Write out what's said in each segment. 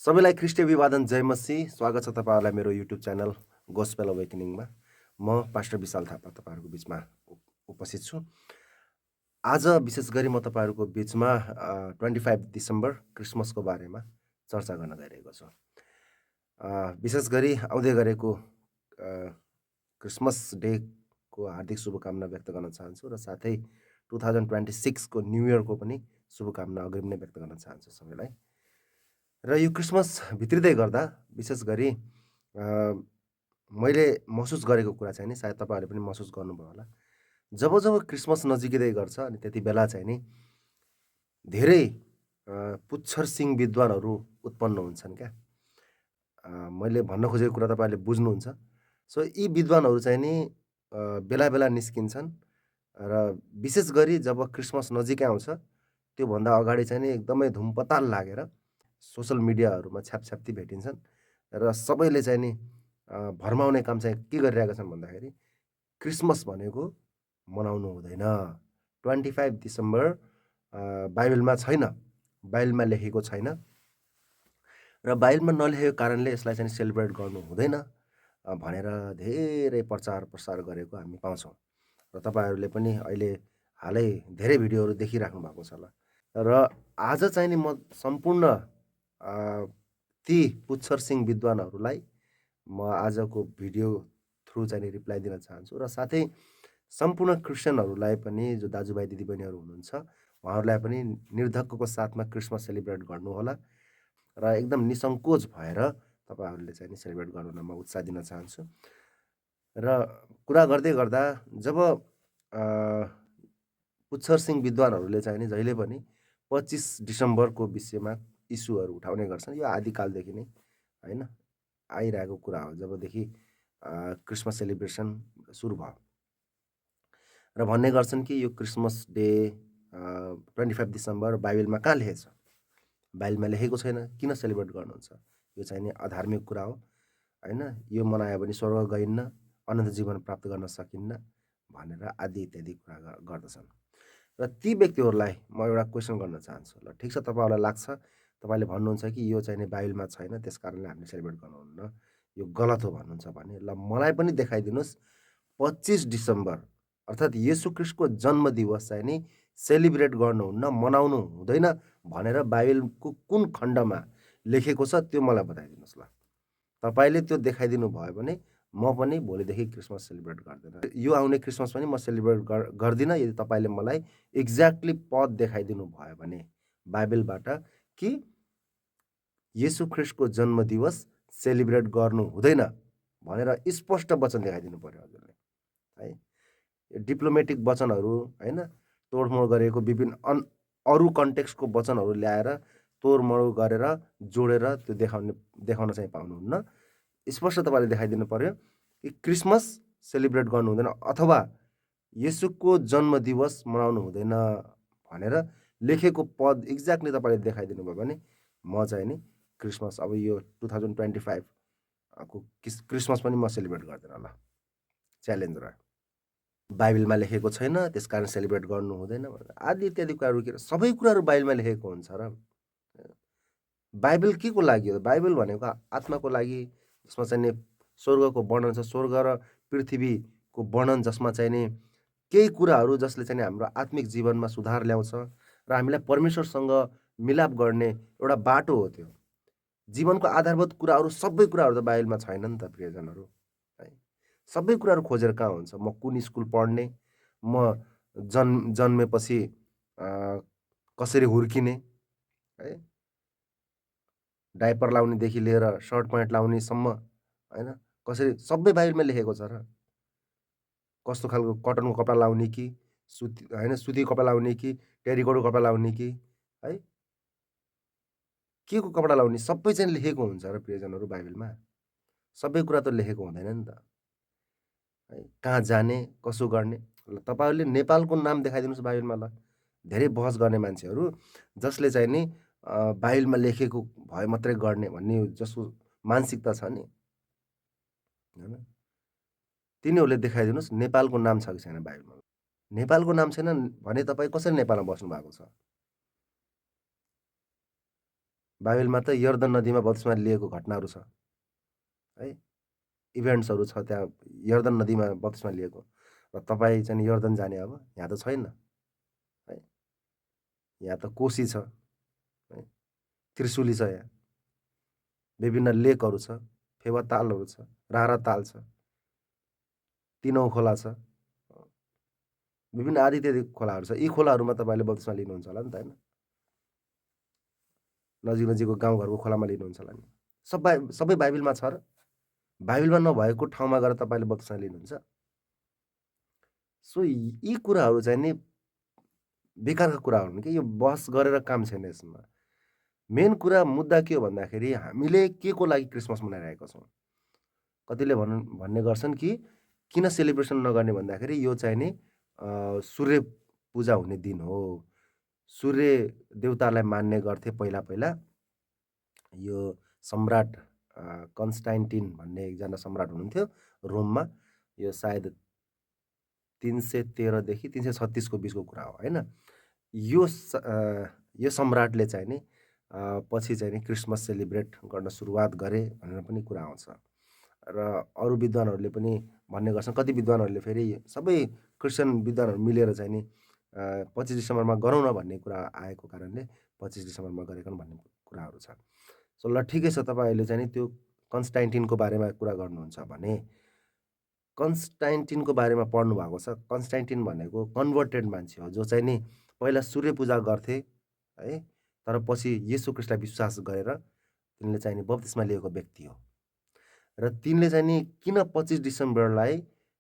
सबैलाई ख्रीष्टीय अभिवादन जय मसीह। स्वागत छ तपाईँहरूलाई मेरो युट्युब च्यानल गोस्पेल अवेकनिङमा। म पास्टर विशाल थापा तपाईँहरूको बिचमा उपस्थित छु। आज विशेष गरी म तपाईँहरूको बिचमा 25 डिसेम्बर क्रिसमसको बारेमा चर्चा गर्न गइरहेको छु। विशेष गरी आउँदै गरेको क्रिसमस डेको हार्दिक शुभकामना व्यक्त गर्न चाहन्छु र साथै 2026 को न्यू इयरको पनि शुभकामना अग्रिम नै व्यक्त गर्न चाहन्छु सबैलाई। र यो क्रिसमस भित्रिँदै गर्दा विशेष गरी मैले महसुस गरेको कुरा चाहिँ नि सायद तपाईँहरूले पनि महसुस गर्नुभयो होला। जब जब क्रिसमस नजिकै गर्छ अनि त्यति बेला चाहिँ नि धेरै पुच्छर सिंह विद्वानहरू उत्पन्न हुन्छन् क्या। मैले भन्न खोजेको कुरा तपाईँहरूले बुझ्नुहुन्छ। सो यी विद्वानहरू चाहिँ नि बेला बेला निस्किन्छन् र विशेष गरी जब क्रिसमस नजिकै आउँछ त्योभन्दा अगाडि चाहिँ नि एकदमै धुमपताल लागेर सोसल मिडियाहरूमा छ्यापछ्याप्ती भेटिन्छन् र सबैले चाहिँ नि भरमाउने काम चाहिँ के गरिरहेका छन् भन्दाखेरि क्रिसमस भनेको मनाउनु हुँदैन। 25 डिसेम्बर बाइबलमा छैन, बाइबलमा लेखेको छैन र बाइबलमा नलेखेको कारणले यसलाई चाहिँ सेलिब्रेट गर्नु हुँदैन भनेर धेरै प्रचार प्रसार गरेको हामी पाउँछौँ र तपाईँहरूले पनि अहिले हालै धेरै भिडियोहरू देखिराख्नु भएको छ होला। र आज चाहिँ नि म सम्पूर्ण ती पुच्छर सिंह विद्वानहरूलाई म आजको भिडियो थ्रु चाहिँ नि रिप्लाई दिन चाहन्छु र साथै सम्पूर्ण क्रिस्चियनहरूलाई पनि जो दाजुभाइ दिदीबहिनीहरू हुनुहुन्छ उहाँहरूलाई पनि निर्धक्कको साथमा क्रिसमस सेलिब्रेट गर्नुहोला र एकदम निसङ्कोच भएर तपाईँहरूले चाहिँ नि सेलिब्रेट गर्नुमा म उत्साह दिन चाहन्छु। र कुरा गर्दै गर्दा जब पुच्छर सिंह विद्वानहरूले चाहिँ नि जहिले पनि 25 डिसेम्बरको विषयमा इस्युहरू उठाउने गर्छन्। यो आदिकालदेखि नै होइन आइरहेको कुरा हो, जबदेखि क्रिसमस सेलिब्रेसन सुरु भयो र भन्ने गर्छन् कि यो क्रिसमस डे 25 डिसेम्बर बाइबलमा कहाँ लेखेको छ, बाइबलमा लेखेको छैन, किन सेलिब्रेट गर्नुहुन्छ, यो चाहिँ नि अधार्मिक कुरा हो होइन, यो मनायो भने स्वर्ग गइन्न, अनन्त जीवन प्राप्त गर्न सकिन्न भनेर आदि इत्यादि कुरा गर्दछन्। र ती व्यक्तिहरूलाई म एउटा क्वेसन गर्न चाहन्छु। ल ठिक छ, तपाईँहरूलाई लाग्छ, तपाईँले भन्नुहुन्छ कि यो चाहिँ नि बाइबलमा छैन त्यस कारणले हामीले सेलिब्रेट गर्नुहुन्न, यो गलत हो भन्नुहुन्छ भने ल मलाई पनि देखाइदिनुहोस् 25 डिसेम्बर अर्थात् येशू ख्रीष्टको जन्म दिवस चाहिँ नि सेलिब्रेट गर्नुहुन्न, मनाउनु हुँदैन भनेर बाइबलको कुन खण्डमा लेखेको छ त्यो मलाई बताइदिनुहोस्। ल तपाईँले त्यो देखाइदिनु भयो भने म पनि भोलिदेखि क्रिसमस सेलिब्रेट गर्दिनँ। यो आउने क्रिसमस पनि म सेलिब्रेट गर्दिनँ यदि तपाईँले मलाई एक्ज्याक्टली पद देखाइदिनु भयो भने बाइबलबाट कि येशू ख्रीष्टको जन्म दिवस सेलिब्रेट गर्नु हुँदैन भनेर स्पष्ट वचन देखाइदिनु पर्यो हजुरले है। डिप्लोमेटिक वचनहरू होइन तोडमोड गरेको विभिन्न अरू कन्टेक्स्टको वचनहरू ल्याएर तोडमोड गरेर जोडेर त्यो देखाउन चाहिँ पाउनुहुन्न। स्पष्ट तपाईँले देखाइदिनु पर्यो कि क्रिसमस सेलिब्रेट गर्नु हुँदैन अथवा येशूको जन्म दिवस मनाउनु हुँदैन भनेर लेखेको पद एक्ज्याक्टली तपाईँले देखाइदिनु भयो भने म चाहिँ नि क्रिसमस अब यो 2025 को क्रिसमस पनि म सेलिब्रेट गर्दिनँ। ल च्यालेन्ज रह्यो। बाइबलमा लेखेको छैन त्यस कारण सेलिब्रेट गर्नु हुँदैन आदि इत्यादि कुराहरू के सबै कुराहरू बाइबलमा लेखेको हुन्छ र बाइबल के को लागि हो? बाइबल भनेको आत्माको लागि, जसमा चाहिँ नि स्वर्गको वर्णन छ, स्वर्ग र पृथ्वीको वर्णन जसमा चाहिँ नि केही कुराहरू जसले चाहिँ हाम्रो आत्मिक जीवनमा सुधार ल्याउँछ र हामीलाई परमेश्वरसँग मिलाप गर्ने एउटा बाटो हो। त्यो जीवनको आधारभूत कुराहरू सबै कुराहरू त बाइबलमा छैन नि त प्रियजनहरू है। सबै कुराहरू खोजेर कहाँ हुन्छ? म कुन स्कुल पढ्ने, म जन्मेपछि कसरी हुर्किने है, डाइपर लाउनेदेखि लिएर सर्ट प्यान्ट लाउनेसम्म होइन कसरी सबै बाइबलमा लेखेको छ र कस्तो खालको कटनको कपडा लाउने कि सुती होइन सुती कपडा लाउने कि टेरिकोटको कपडा लाउने कि है के को कपडा लाउने सबै चाहिँ लेखेको हुन्छ र प्रियजनहरू बाइबलमा सबै कुरा त लेखेको हुँदैन नि त है। कहाँ जाने कसो गर्ने तपाईँहरूले नेपालको नाम देखाइदिनुहोस् बाइबलमा। ल धेरै बहस गर्ने मान्छेहरू जसले चाहिँ नि बाइबलमा लेखेको भए मात्रै गर्ने भन्ने जसको मानसिकता छ नि होइन तिनीहरूले देखाइदिनुहोस् नेपालको नाम छ कि छैन बाइबलमा। नेपालको नाम छैन भने तपाईँ कसरी नेपालमा बस्नु भएको छ? बाइबलमा त यर्दन नदीमा बप्तिस्मा लिएको घटनाहरू छ है, इभेन्ट्सहरू छ त्यहाँ यर्दन नदीमा बप्तिस्मा लिएको। र तपाईँ चाहिँ यर्दन जाने अब यहाँ त छैन है, यहाँ त कोशी छ है, त्रिशुली छ, यहाँ विभिन्न लेकहरू छ, फेवा तालहरू छ, रारा ताल छ, तिनौँ खोला छ, विभिन्न आदि इत्यादि खोलाहरू छ। यी खोलाहरूमा तपाईँले बप्तिस्मा लिनुहुन्छ होला नि त होइन, नजिक नजिकको गाउँघरको खोलामा लिनुहुन्छ होला नि। सबै बाइबलमा छ र बाइबलमा नभएको ठाउँमा गएर तपाईँले बप्तिस्मा लिनुहुन्छ। सो यी कुराहरू चाहिँ नि बेकारका कुराहरू हुन् कि, यो बहस गरेर काम छैन यसमा। मेन कुरा मुद्दा के हो भन्दाखेरि हामीले के को लागि क्रिसमस मनाइरहेका छौँ। कतिले भन्ने गर्छन् कि किन सेलिब्रेसन नगर्ने भन्दाखेरि यो चाहिँ नि सूर्य पूजा हुने दिन हो, सूर्य देवतालाई मान्ने गर्थे पहिला पहिला। यो सम्राट कन्स्टान्टिन भन्ने एकजना सम्राट हुनुहुन्थ्यो रोममा। यो सायद 313 देखि 336 को बिचको कुरा हो होइन। यो सम्राटले चाहिँ नि पछि चाहिँ नि क्रिसमस सेलिब्रेट गर्न सुरुवात गरे भनेर पनि कुरा आउँछ। र अरू विद्वानहरूले पनि भन्ने गर्छन्, कति विद्वानहरूले फेरि सबै क्रिस्चियन विद्वानहरू मिलेर चाहिँ नि 25 डिसेम्बरमा गरौँ न भन्ने कुरा आएको कारणले 25 डिसेम्बरमा गरेको भन्ने कुराहरू छ। सो ल ठिकै छ, तपाईँहरूले चाहिँ नि त्यो कन्स्टान्टिनको बारेमा कुरा गर्नुहुन्छ भने कन्स्टान्टिनको बारेमा पढ्नु भएको छ। कन्स्टान्टिन भनेको कन्भर्टेड मान्छे हो, जो चाहिँ नि पहिला सूर्य पूजा गर्थे है, तर पछि येशू ख्रीष्टलाई विश्वास गरेर तिनले चाहिँ नि बप्तिस्मा लिएको व्यक्ति हो। र तिनले चाहिँ नि किन 25 डिसेम्बरलाई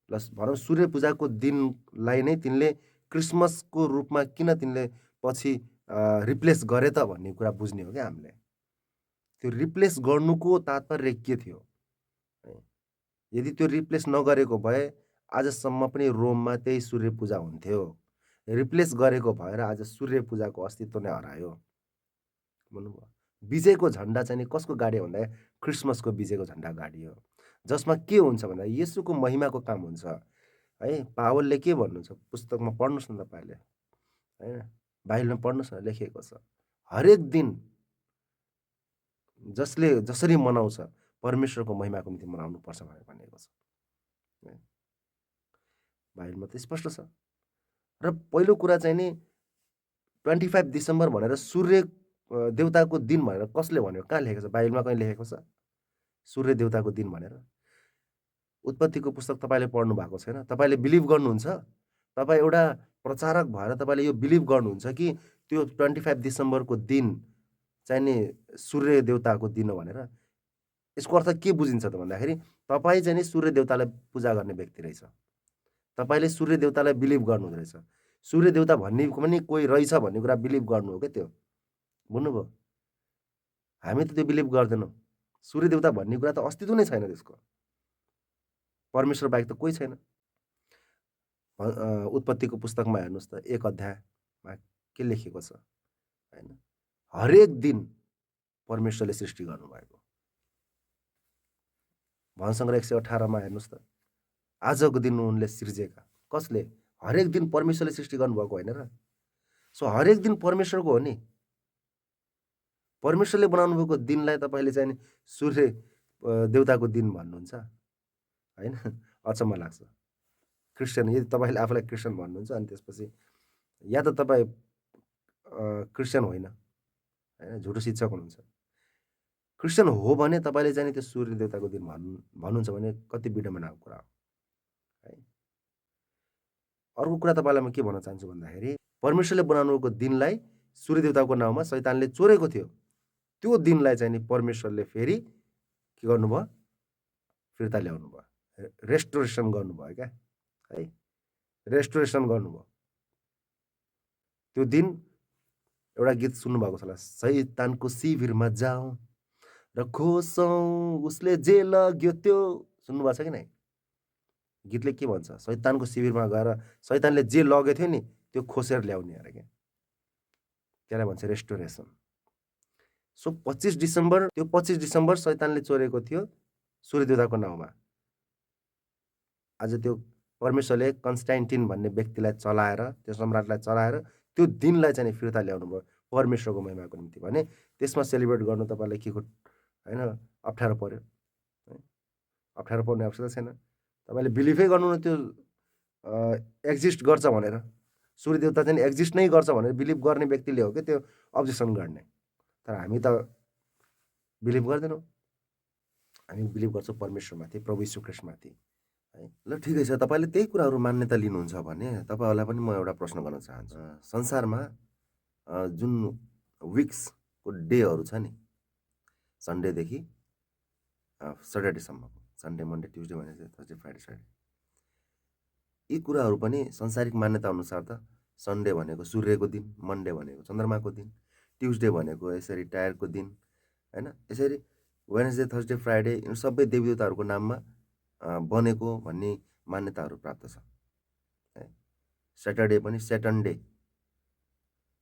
भनौँ सूर्य पूजाको दिनलाई नै तिनले क्रिसमसको रूपमा किन तिनले पछि रिप्लेस गरे त भन्ने कुरा बुझ्ने हो क्या हामीले। त्यो रिप्लेस गर्नुको तात्पर्य के थियो? यदि त्यो रिप्लेस नगरेको भए आजसम्म पनि रोममा त्यही सूर्य पूजा हुन्थ्यो। रिप्लेस गरेको भएर आज सूर्य पूजाको अस्तित्व नै हरायो। भन्नुभयो विजयको झन्डा चाहिँ नि कसको गाडियो भन्दा क्रिसमसको विजयको झन्डा गाडियो, जसमा के हुन्छ भन्दा येशूको महिमाको काम हुन्छ है। पावलले के भन्नुहुन्छ पुस्तकमा पढ्नुहोस् न तपाईँले होइन, बाइबलमा पढ्नुहोस् न, लेखिएको छ हरेक दिन जसले जसरी मनाउँछ परमेश्वरको महिमाको निम्ति मनाउनु पर्छ भनेर भनिएको छ। बाइबलमा त स्पष्ट छ। र पहिलो कुरा चाहिँ नि 25 डिसेम्बर भनेर सूर्य देवताको दिन भनेर कसले भन्यो, कहाँ लेखेको छ? बाइबलमा कहीँ लेखेको छ सूर्य देवताको दिन भनेर? उत्पत्तिको पुस्तक तपाईँले पढ्नु भएको छैन, तपाईँले बिलिभ गर्नुहुन्छ, तपाईँ एउटा प्रचारक भएर तपाईँले यो बिलिभ गर्नुहुन्छ कि त्यो 25 डिसेम्बरको दिन चाहिँ नि सूर्य देवताको दिन हो भनेर। यसको अर्थ के बुझिन्छ त भन्दाखेरि तपाईँ चाहिँ नि सूर्य देवतालाई पूजा गर्ने व्यक्ति रहेछ, तपाईँले सूर्य देवतालाई बिलिभ गर्नुहुँदो रहेछ। सूर्य देवता भन्ने पनि कोही रहेछ भन्ने कुरा बिलिभ गर्नु हो क्या त्यो, बुझ्नुभयो? हामी त त्यो बिलिभ गर्दैनौँ। सूर्य देवता भन्ने कुरा त अस्तित्व नै छैन, त्यसको परमेश्वर बाहेक त कोही छैन। उत्पत्तिको पुस्तकमा हेर्नुहोस् त 1 अध्यायमा के लेखेको छ होइन, हरेक दिन परमेश्वरले सृष्टि गर्नुभएको। भनसङ्ग्रह 118मा हेर्नुहोस् त, आजको दिन उनले सिर्जेका, कसले? हरेक दिन परमेश्वरले सृष्टि गर्नुभएको होइन र? सो हरेक दिन परमेश्वरको हो नि। परमेश्वरले बनाउनु भएको दिनलाई तपाईँले चाहिँ नि सूर्य देवताको दिन भन्नुहुन्छ होइन? अचम्म लाग्छ। क्रिस्चियन, यदि तपाईँले आफूलाई क्रिस्चियन भन्नुहुन्छ अनि त्यसपछि या त तपाईँ क्रिस्चियन होइन होइन, झुटो शिक्षक हुनुहुन्छ। क्रिस्चियन हो भने तपाईँले चाहिँ त्यो सूर्य देवताको दिन भन्नुहुन्छ भने कति विडम्बनाको कुरा हो है। अर्को कुरा तपाईँलाई म के भन्न चाहन्छु भन्दाखेरि परमेश्वरले बनाउनुको दिनलाई सूर्य देवताको नाउँमा शैतानले चोरेको थियो। त्यो दिनलाई चाहिँ नि परमेश्वरले फेरि के गर्नुभयो? फिर्ता ल्याउनु भयो, रेस्टोरेसन गर्नुभयो क्या है, रेस्टोरेसन गर्नुभयो। त्यो दिन एउटा गीत सुन्नुभएको छ होला, शैतानको शिविरमा जाउँ र खोसौँ उसले जे लग्यो त्यो, सुन्नुभएको छ कि नै? गीतले के भन्छ? शैतानको शिविरमा गएर शैतानले जे लगेको थियो नि त्यो खोसेर ल्याउने अरे क्या, त्यसलाई भन्छ रेस्टोरेसन। सो 25 डिसेम्बर, त्यो 25 डिसेम्बर शैतानले चोरेको थियो सूर्य देवताको नाउँमा। आज त्यो परमेश्वरले कन्स्टान्टिन भन्ने व्यक्तिलाई चलाएर, त्यो सम्राटलाई चलाएर त्यो दिनलाई चाहिँ फिर्ता ल्याउनु भयो। परमेश्वरको महिमाको निम्ति भने त्यसमा सेलिब्रेट गर्नु तपाईँलाई के होइन अप्ठ्यारो पर्यो है, अप्ठ्यारो पर्ने आवश्यकता छैन। तपाईँले बिलिभै गर्नु न त्यो एक्जिस्ट गर्छ भनेर, सूर्य देवता चाहिँ एक्जिस्ट नै गर्छ भनेर बिलिभ गर्ने व्यक्तिले हो कि त्यो अब्जेक्सन गर्ने। तर हामी त बिलिभ गर्दैनौँ, हामी बिलिभ गर्छौँ परमेश्वरमाथि, प्रभु यीशु ख्रीष्टमाथि है। ल ठिकै छ, तपाईँले त्यही कुराहरू मान्यता लिनुहुन्छ भने तपाईँहरूलाई पनि म एउटा प्रश्न गर्न चाहन्छु। संसारमा जुन विक्सको डेहरू छ नि, सन्डेदेखि सटरडेसम्मको, Sunday Monday Tuesday Wednesday Thursday Friday Saturday, यी कुराहरू पनि सांसारिक मान्यता अनुसार त सन्डे भनेको सूर्यको दिन, मन्डे भनेको चन्द्रमाको दिन, ट्युजडे भनेको यसरी टायरको दिन होइन, यसरी वेडनेसडे थर्सडे फ्राइडे यिनीहरू सबै देवदेवताहरूको नाममा बनेको भन्ने मान्यताहरू प्राप्त छ है। स्याटरडे पनि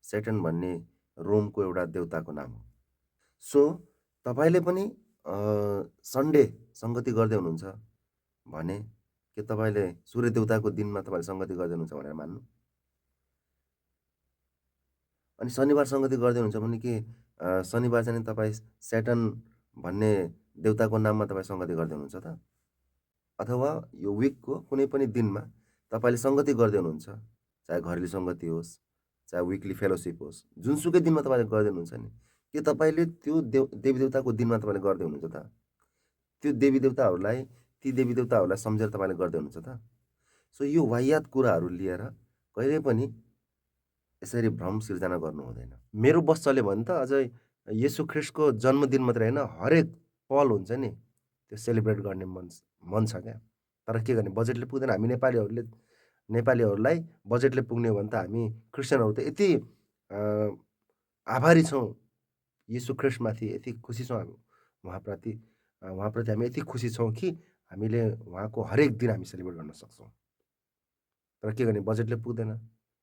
सेटन भन्ने रोमको एउटा देवताको नाम हो। सो तपाईँले पनि सन्डे सङ्गति गर्दै हुनुहुन्छ भने के तपाईँले सूर्य देवताको दिनमा तपाईँले सङ्गति गर्दै हुनुहुन्छ भनेर मान्नु? अनि शनिबार सङ्गति गर्दै हुनुहुन्छ भने के शनिबार चाहिँ तपाईँ सेटन भन्ने देवताको नाममा तपाईँ सङ्गति गर्दै हुनुहुन्छ त? अथवा यो विकको कुनै पनि दिनमा तपाईँले सङ्गति गर्दै हुनुहुन्छ, चाहे घरेलु सङ्गति होस्, चाहे विकली फेलोसिप होस्, जुनसुकै दिनमा तपाईँले गर्दै हुनुहुन्छ नि, के तपाईँले त्यो देवी देवताको दिनमा तपाईँले गर्दै हुनुहुन्छ त? त्यो देवी देवताहरूलाई, ती देवी देवताहरूलाई सम्झेर तपाईँले गर्दै हुनुहुन्छ त? सो यो वाहियात कुराहरू लिएर कहिले पनि यसरी भ्रम सिर्जना गर्नु हुँदैन। मेरो बस चल्यो भने त अझै येशू ख्रीष्टको जन्मदिन मात्रै होइन, हरेक पल हुन्छ नि त्यो सेलिब्रेट गर्ने मन छ क्या। तर के गर्ने, बजेटले पुग्दैन। हामी नेपालीहरूलाई बजेटले पुग्ने हो भने त हामी क्रिस्चियनहरू त यति आभारी छौँ येशू ख्रीष्टमाथि, यति खुसी छौँ हामी उहाँप्रति हामी यति खुसी छौँ कि हामीले उहाँको हरेक दिन हामी सेलिब्रेट गर्न सक्छौँ। तर के गर्ने, बजेटले पुग्दैन।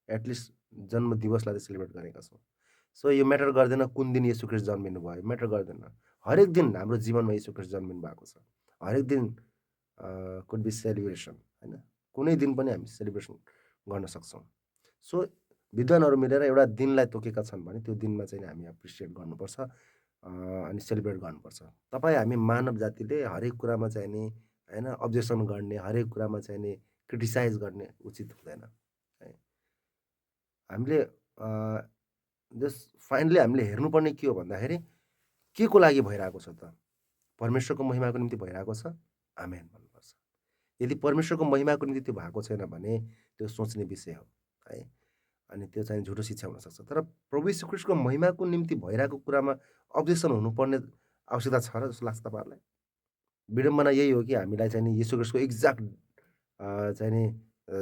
एटलिस्ट जन्म दिवसलाई त सेलिब्रेट गरेका छौँ। सो यो म्याटर गर्दैन कुन दिन येशू ख्रीष्ट जन्मिनु भयो, म्याटर गर्दैन। हरेक दिन हाम्रो जीवनमा येशू ख्रीष्ट जन्मिनु भएको छ। हरेक दिन कुड बी सेलिब्रेसन होइन, कुनै दिन पनि हामी सेलिब्रेसन गर्न सक्छौँ। सो विद्वानहरू मिलेर एउटा दिनलाई तोकेका छन् भने त्यो दिनमा चाहिँ हामी एप्रिसिएट गर्नुपर्छ अनि सेलिब्रेट गर्नुपर्छ। तपाईँ हामी मानव जातिले हरेक कुरामा चाहिँ नि होइन अब्जेक्सन गर्ने, हरेक कुरामा चाहिँ नि क्रिटिसाइज गर्ने उचित हुँदैन है। हामीले जस्ट फाइनली हामीले हेर्नुपर्ने के हो भन्दाखेरि के को लागि भइरहेको छ त? परमेश्वरको महिमाको निम्ति भइरहेको छ? आमेन भन्नुपर्छ। यदि परमेश्वरको महिमाको निम्ति त्यो भएको छैन भने त्यो सोच्ने विषय हो है, अनि त्यो चाहिँ झुटो शिक्षा हुनसक्छ। तर प्रभु यीशु ख्रीष्टको महिमाको निम्ति भइरहेको कुरामा अब्जेक्सन हुनुपर्ने आवश्यकता छ र जस्तो लाग्छ तपाईँहरूलाई? विडम्बना यही हो कि हामीलाई चाहिँ नि यीशु ख्रीष्टको एक्ज्याक्ट चाहिँ नि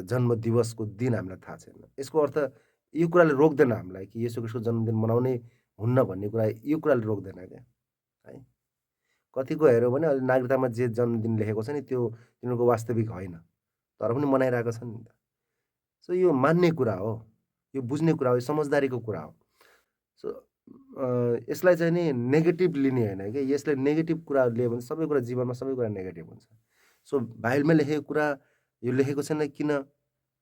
जन्म दिवसको दिन हामीलाई थाहा छैन। यसको अर्थ यो कुराले रोक्दैन हामीलाई कि येशू ख्रीष्टको जन्मदिन मनाउनै हुन्न भन्ने कुरा, यो कुराले रोक्दैन क्या है। कतिको हेऱ्यो भने अहिले नागरिकतामा जे जन्मदिन लेखेको छ नि त्यो तिनीहरूको वास्तविक होइन, तर पनि मनाइरहेको छ नि त। सो यो मान्ने कुरा हो, यो बुझ्ने कुरा हो, यो समझदारीको कुरा हो। सो यसलाई चाहिँ नि नेगेटिभ लिने होइन कि, यसले नेगेटिभ कुराहरू लियो भने सबै कुरा जीवनमा सबै कुरा नेगेटिभ हुन्छ। सो बाइबलमा लेखेको कुरा यो लेखेको छैन किन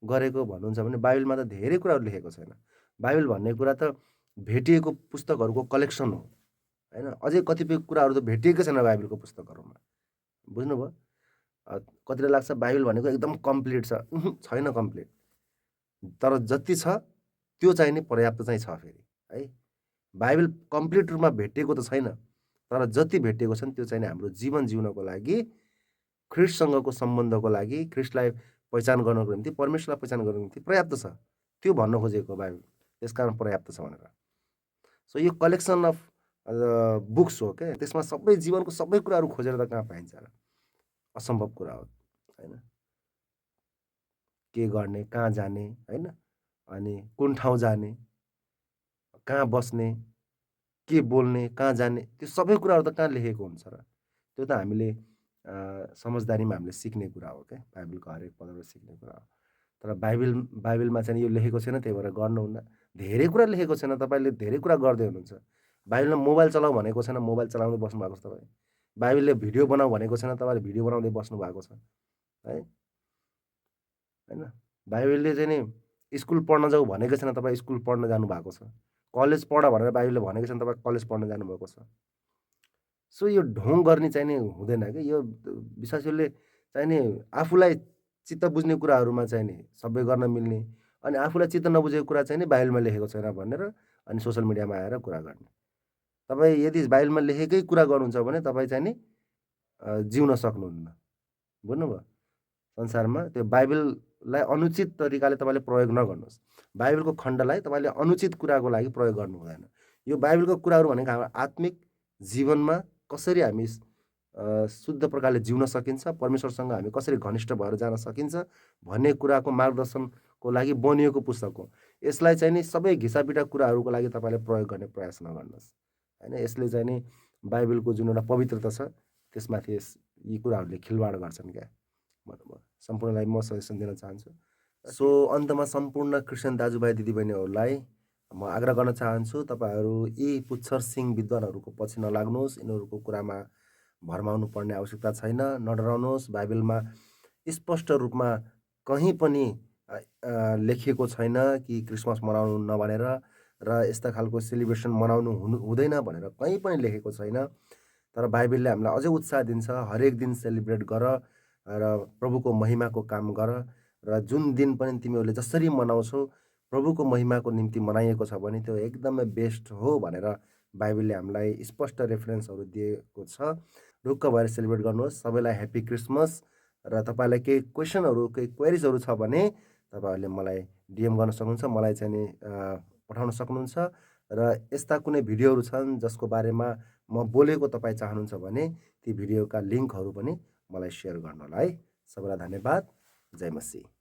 गरेको भन्नुहुन्छ भने बाइबलमा त धेरै कुराहरू लेखेको छैन। बाइबल भन्ने कुरा त भेटिएको पुस्तकहरूको कलेक्सन हो होइन। अझै कतिपय कुराहरू त भेटिएकै छैन बाइबलको पुस्तकहरूमा, बुझ्नुभयो? कतिलाई लाग्छ बाइबल भनेको एकदम कम्प्लिट छ, छैन कम्प्लिट। तर जति छ त्यो चाहिँ नि पर्याप्त चाहिँ छ फेरि है। बाइबल कम्प्लिट रूपमा भेटिएको त छैन, तर जति भेटिएको छ नि त्यो चाहिँ नि हाम्रो जीवन जिउनको लागि, ख्रीष्टसँगको सम्बन्धको लागि, ख्रीष्टलाई पहिचान गर्नको निम्ति, परमेश्वरलाई पहिचान गर्नको निम्ति पर्याप्त छ। त्यो भन्न खोजेको बाइबल, त्यसकारण पर्याप्त छ भनेर। सो यो कलेक्सन अफ बुक्स हो क्या, त्यसमा सबै जीवनको सबै कुराहरू खोजेर त कहाँ पाइन्छ र? असम्भव कुरा हो होइन। के गर्ने, कहाँ जाने होइन, अनि कुन ठाउँ जाने, कहाँ बस्ने, के बोल्ने, कहाँ जाने, त्यो सबै कुराहरू त कहाँ लेखेको हुन्छ र? त्यो त हामीले समझदारीमा हामीले सिक्ने कुरा हो क्या, बाइबलको हरेक पदबाट सिक्ने कुरा हो। तर बाइबलमा चाहिँ यो लेखेको छैन, त्यही भएर गर्नुहुन्न। धेरै कुरा लेखेको छैन, तपाईँले धेरै कुरा गर्दै हुनुहुन्छ। बाइबलमा मोबाइल चलाऊ भनेको छैन, मोबाइल चलाउँदै बस्नु भएको छ तपाईँ। बाइबलले भिडियो बनाऊ भनेको छैन, तपाईँले भिडियो बनाउँदै बस्नु भएको छ है होइन। बाइबलले चाहिँ नि स्कुल पढ्न जाऊ भनेको छैन, तपाईँ स्कुल पढ्न जानु भएको छ। कलेज पढ भनेर बाइबलले भनेको छ भने तपाईँ कलेज पढ्न जानुभएको छ। सो यो ढोङ गर्ने चाहिँ नि हुँदैन क्या। यो विश्वासीहरूले चाहिँ नि आफूलाई चित्त बुझ्ने कुराहरूमा चाहिँ नि सबै गर्न मिल्ने, अनि आफूलाई चित्त नबुझेको कुरा चाहिँ नि बाइबलमा लेखेको छैन भनेर अनि सोसल मिडियामा आएर कुरा गर्ने। तपाईँ यदि बाइबलमा लेखेकै कुरा गर्नुहुन्छ भने तपाईँ चाहिँ नि जिउन सक्नुहुन्न। बुझ्नुभयो? संसारमा त्यो बाइबललाई अनुचित तरिकाले तपाईँले प्रयोग नगर्नुहोस्। बाइबलको खण्डलाई तपाईँले अनुचित कुराको लागि प्रयोग गर्नु हुँदैन। यो बाइबलको कुराहरू भनेको हाम्रो आत्मिक जीवनमा कसरी हामी शुद्ध प्रकारले जिउन सकिन्छ, परमेश्वरसँग हामी कसरी घनिष्ठ भएर जान सकिन्छ भन्ने कुराको मार्गदर्शनको लागि बनिएको पुस्तक हो। यसलाई चाहिँ नि सबै घिसापिटा कुराहरूको लागि तपाईँले प्रयोग गर्ने प्रयास नगर्नुहोस्, होइन? यसले चाहिँ नि बाइबलको जुन एउटा पवित्रता छ त्यसमाथि यी कुराहरूले खिलवाड गर्छन् क्या भन्नुभयो। सम्पूर्णलाई म सजेसन दिन चाहन्छु। सो अन्तमा सम्पूर्ण क्रिस्चियन दाजुभाइ दिदीबहिनीहरूलाई म आग्रह गर्न चाहन्छु, तपाईँहरू यी पुच्छर सिंह विद्वानहरूको पछि नलाग्नुहोस्। यिनीहरूको कुरामा भरमाउनु पर्ने आवश्यकता छैन। नडराउनुहोस्। बाइबलमा स्पष्ट रूपमा कहीँ पनि लेखिएको छैन कि क्रिसमस मनाउनु नभनेर र यस्ता खालको सेलिब्रेसन मनाउनु हुँदैन भनेर कहीँ पनि लेखेको छैन। तर बाइबलले हामीलाई अझै उत्साह दिन्छ, हरेक दिन सेलिब्रेट गर र प्रभुको महिमाको काम गर, र जुन दिन पनि तिमीहरूले जसरी मनाउँछौ प्रभुको महिमाको निम्ति मनाइएको छ भने त्यो एकदमै बेस्ट हो भनेर बाइबलले हामीलाई स्पष्ट रेफरेन्सहरू दिएको छ। ढुक्क भएर सेलिब्रेट गर्नुहोस्। सबैलाई ह्याप्पी क्रिसमस। र तपाईँलाई केही क्वेसनहरू, केही क्वेरिजहरू छ भने तपाईँहरूले मलाई डिएम गर्न सक्नुहुन्छ, मलाई चाहिँ नि पठाउन सक्नुहुन्छ। र यस्ता कुनै भिडियोहरू छन् जसको बारेमा म बोलेको तपाईँ चाहनुहुन्छ भने ती भिडियोका लिङ्कहरू पनि मलाई सेयर गर्नु होला है। सबैलाई धन्यवाद। जय मसीह।